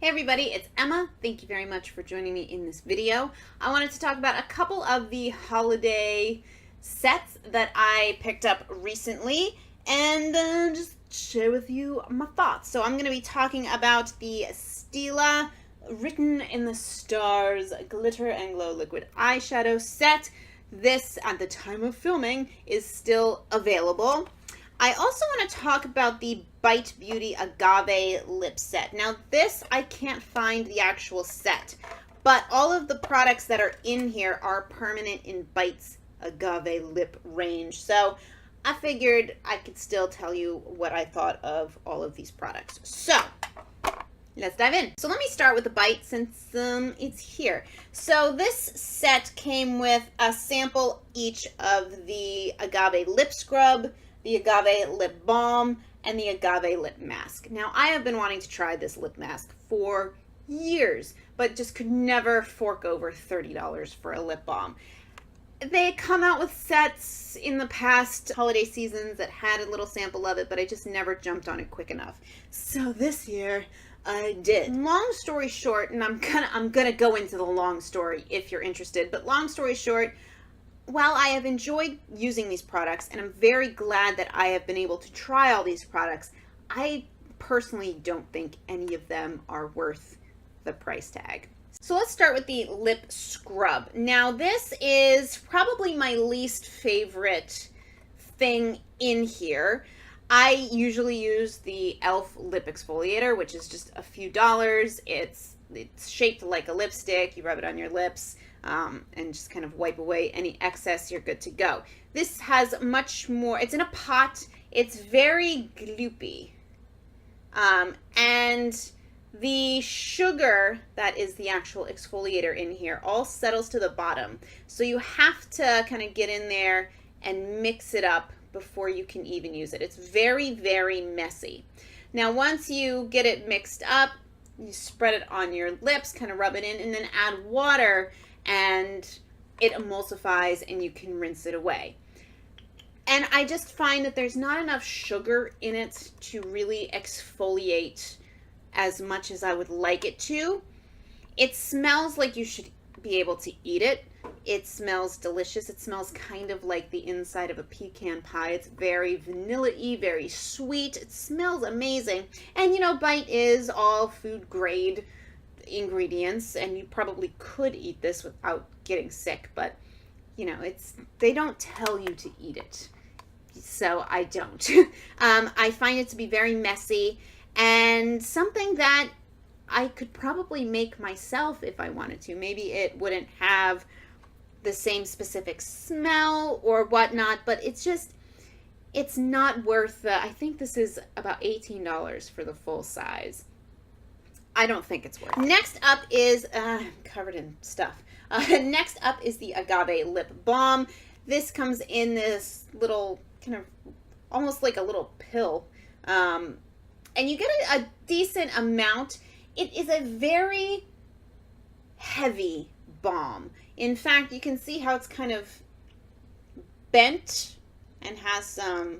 Hey everybody, it's Emma. Thank you very much for joining me in this video. I wanted to talk about a couple of the holiday sets that I picked up recently and just share with you my thoughts. So I'm going to be talking about the Stila Written in the Stars Glitter and Glow Liquid Eyeshadow set. This, at the time of filming, is still available. I also want to talk about the Bite Beauty Agave Lip Set. Now this, I can't find the actual set, but all of the products that are in here are permanent in Bite's Agave Lip range. So I figured I could still tell you what I thought of all of these products. So let's dive in. So let me start with the Bite since it's here. So this set came with a sample each of the Agave Lip Scrub, the Agave Lip Balm, and the Agave Lip Mask. Now, I have been wanting to try this lip mask for years, but just could never fork over $30 for a lip balm. They come out with sets in the past holiday seasons that had a little sample of it, but I just never jumped on it quick enough. So this year, I did. Long story short, and I'm gonna go into the long story if you're interested, but long story short, while I have enjoyed using these products, and I'm very glad that I have been able to try all these products, I personally don't think any of them are worth the price tag. So let's start with the lip scrub. Now this is probably my least favorite thing in here. I usually use the e.l.f. lip exfoliator, which is just a few dollars. It's shaped like a lipstick. You rub it on your lips and just kind of wipe away any excess. You're good to go. This has much more. It's in a pot. It's very gloopy. And the sugar that is the actual exfoliator in here all settles to the bottom. So you have to kind of get in there and mix it up before you can even use it. It's very, very messy. Now, once you get it mixed up, you spread it on your lips, kind of rub it in, and then add water, and it emulsifies and you can rinse it away. And I just find that there's not enough sugar in it to really exfoliate as much as I would like it to. It smells like you should be able to eat it. It smells delicious. It smells kind of like the inside of a pecan pie. It's very vanilla-y, very sweet. It smells amazing. And you know, Bite is all food grade ingredients, and you probably could eat this without getting sick, but you know, they don't tell you to eat it, so I don't. I find it to be very messy and something that I could probably make myself if I wanted to. Maybe it wouldn't have the same specific smell or whatnot, but it's not worth I think this is about $18 for the full size. I don't think it's worth it. Next up is, covered in stuff. Next up is the Agave Lip Balm. This comes in this little kind of, almost like a little pill. And you get a decent amount. It is a very heavy balm. In fact, you can see how it's kind of bent and has some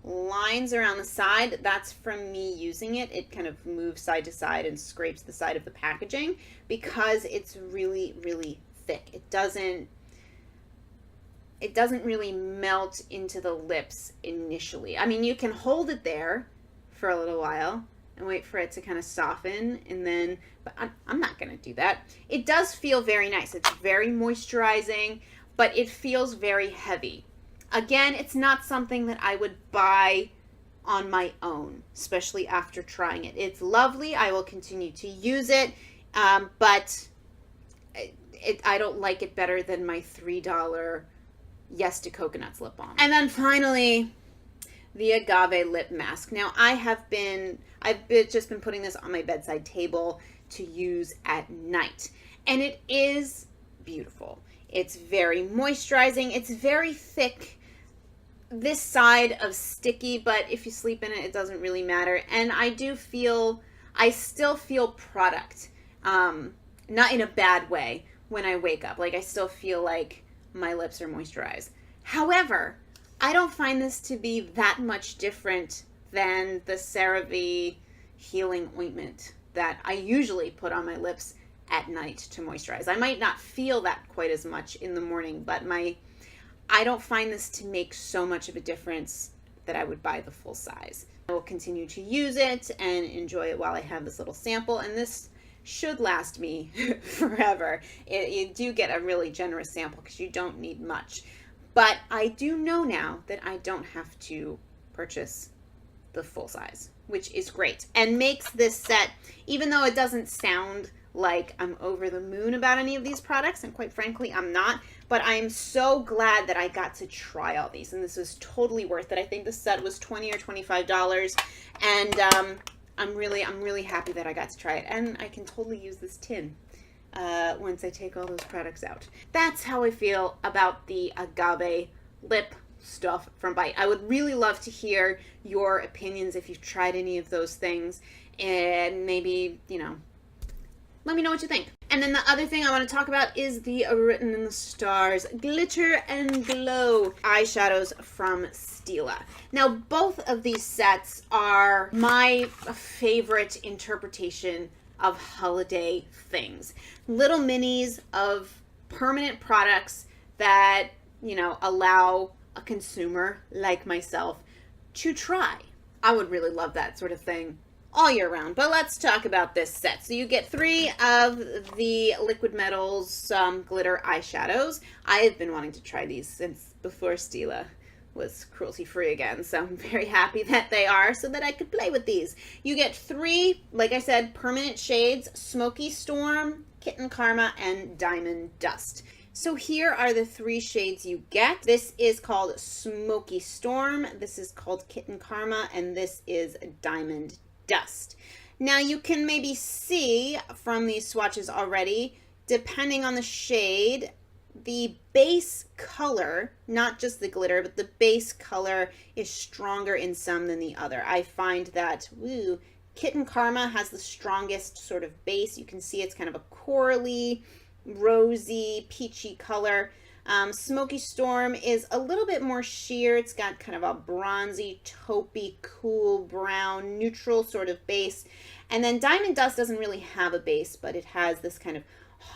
lines around the side. That's from me using it. It kind of moves side to side and scrapes the side of the packaging because it's really, really thick. It doesn't really melt into the lips initially. I mean, you can hold it there for a little while and wait for it to kind of soften, and then, but I'm not going to do that. It does feel very nice. It's very moisturizing, but it feels very heavy. Again, it's not something that I would buy on my own, especially after trying it. It's lovely. I will continue to use it, but I don't like it better than my $3 Yes to Coconuts lip balm. And then finally, the Agave Lip Mask. Now, I've just been putting this on my bedside table to use at night, and it is beautiful. It's very moisturizing. It's very thick. This side of sticky, but if you sleep in it, it doesn't really matter. And I still feel product, not in a bad way when I wake up. Like, I still feel like my lips are moisturized. However, I don't find this to be that much different than the CeraVe Healing Ointment that I usually put on my lips at night to moisturize. I might not feel that quite as much in the morning, but I don't find this to make so much of a difference that I would buy the full size. I will continue to use it and enjoy it while I have this little sample, and this should last me forever. You do get a really generous sample because you don't need much. But I do know now that I don't have to purchase the full size, which is great and makes this set, even though it doesn't sound like I'm over the moon about any of these products, and quite frankly, I'm not, but I'm so glad that I got to try all these, and this was totally worth it. I think the set was $20 or $25, and I'm really happy that I got to try it, and I can totally use this tin once I take all those products out. That's how I feel about the Agave Lip stuff from Bite. I would really love to hear your opinions if you've tried any of those things, and maybe, you know, let me know what you think. And then the other thing I want to talk about is the Written in the Stars Glitter and Glow eyeshadows from Stila. Now, both of these sets are my favorite interpretation of holiday things. Little minis of permanent products that, you know, allow a consumer like myself to try. I would really love that sort of thing all year round. But let's talk about this set. So you get 3 of the Liquid Metals glitter eyeshadows. I have been wanting to try these since before Stila was cruelty-free again, so I'm very happy that they are so that I could play with these. You get 3, like I said, permanent shades: Smokey Storm, Kitten Karma, and Diamond Dust. So here are the 3 shades you get. This is called Smokey Storm, this is called Kitten Karma, and this is Diamond Dust. Now you can maybe see from these swatches already, depending on the shade, the base color, not just the glitter, but the base color is stronger in some than the other. I find that, Kitten Karma has the strongest sort of base. You can see it's kind of a corally, rosy, peachy color. Smokey Storm is a little bit more sheer. It's got kind of a bronzy, taupey, cool, brown, neutral sort of base. And then Diamond Dust doesn't really have a base, but it has this kind of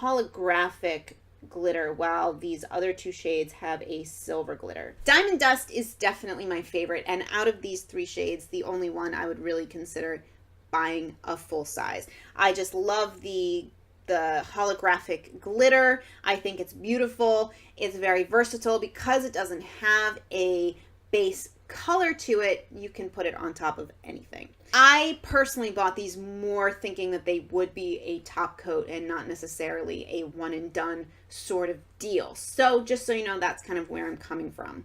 holographic glitter, while these other 2 shades have a silver glitter. Diamond Dust is definitely my favorite, and out of these 3 shades, the only one I would really consider buying a full size. I just love the holographic glitter. I think it's beautiful. It's very versatile because it doesn't have a base color to it. You can put it on top of anything. I personally bought these more thinking that they would be a top coat and not necessarily a one and done sort of deal. So just so you know, that's kind of where I'm coming from.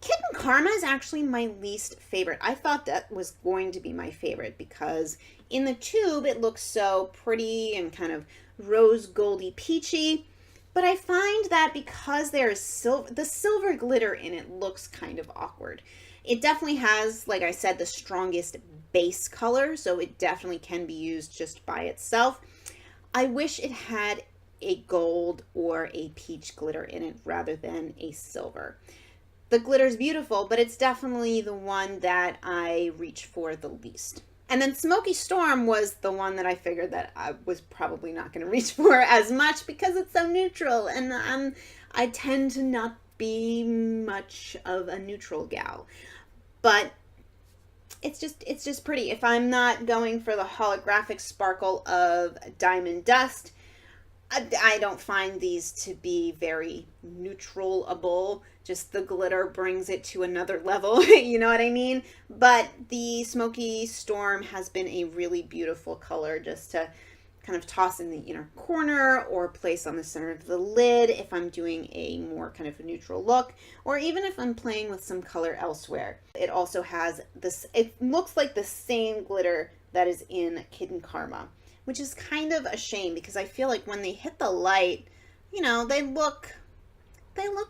Kitten Karma is actually my least favorite. I thought that was going to be my favorite because in the tube it looks so pretty and kind of rose goldy peachy, but I find that because there is the silver glitter in it looks kind of awkward. It definitely has, like I said, the strongest base color, so it definitely can be used just by itself. I wish it had a gold or a peach glitter in it rather than a silver. The glitter is beautiful, but it's definitely the one that I reach for the least. And then Smokey Storm was the one that I figured that I was probably not going to reach for as much because it's so neutral, and I tend to not be much of a neutral gal. But it's just pretty. If I'm not going for the holographic sparkle of Diamond Dust, I don't find these to be very neutral-able. Just the glitter brings it to another level, you know what I mean? But the Smokey Storm has been a really beautiful color just to kind of toss in the inner corner or place on the center of the lid if I'm doing a more kind of neutral look, or even if I'm playing with some color elsewhere. It also has this, it looks like the same glitter that is in Kitten Karma, which is kind of a shame because I feel like when they hit the light, you know, they look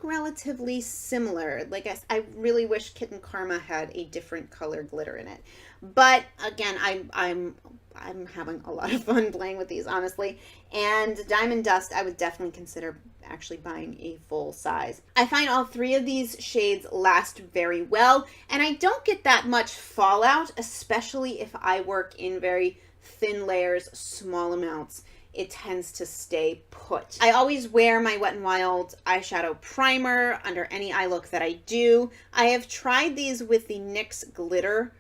relatively similar. Like I really wish Kitten Karma had a different color glitter in it. But again, I'm having a lot of fun playing with these, honestly. And Diamond Dust, I would definitely consider actually buying a full size. I find all 3 of these shades last very well, and I don't get that much fallout, especially if I work in very thin layers, small amounts, it tends to stay put. I always wear my Wet n Wild eyeshadow primer under any eye look that I do. I have tried these with the NYX glitter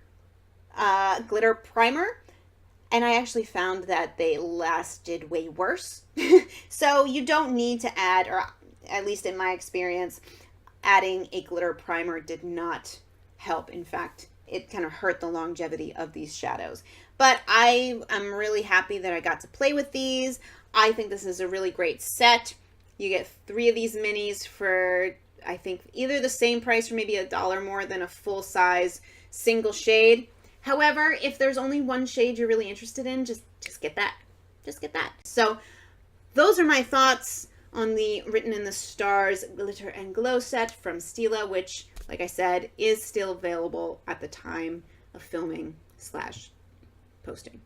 primer, and I actually found that they lasted way worse. So you don't need to add, or at least in my experience, adding a glitter primer did not help. In fact, it kind of hurt the longevity of these shadows. But I am really happy that I got to play with these. I think this is a really great set. You get 3 of these minis for, I think, either the same price or maybe $1 more than a full-size single shade. However, if there's only one shade you're really interested in, just get that. Just get that. So those are my thoughts on the Written in the Stars Glitter and Glow set from Stila, which, like I said, is still available at the time of filming / posting.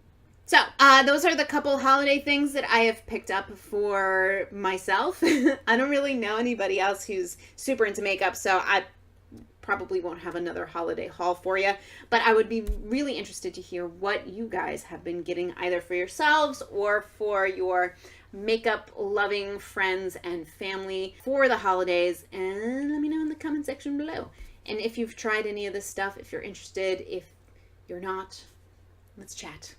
So those are the couple holiday things that I have picked up for myself. I don't really know anybody else who's super into makeup, so I probably won't have another holiday haul for you, but I would be really interested to hear what you guys have been getting either for yourselves or for your makeup loving friends and family for the holidays, and let me know in the comment section below. And if you've tried any of this stuff, if you're interested, if you're not, let's chat.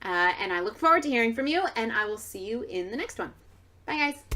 And I look forward to hearing from you, and I will see you in the next one. Bye, guys.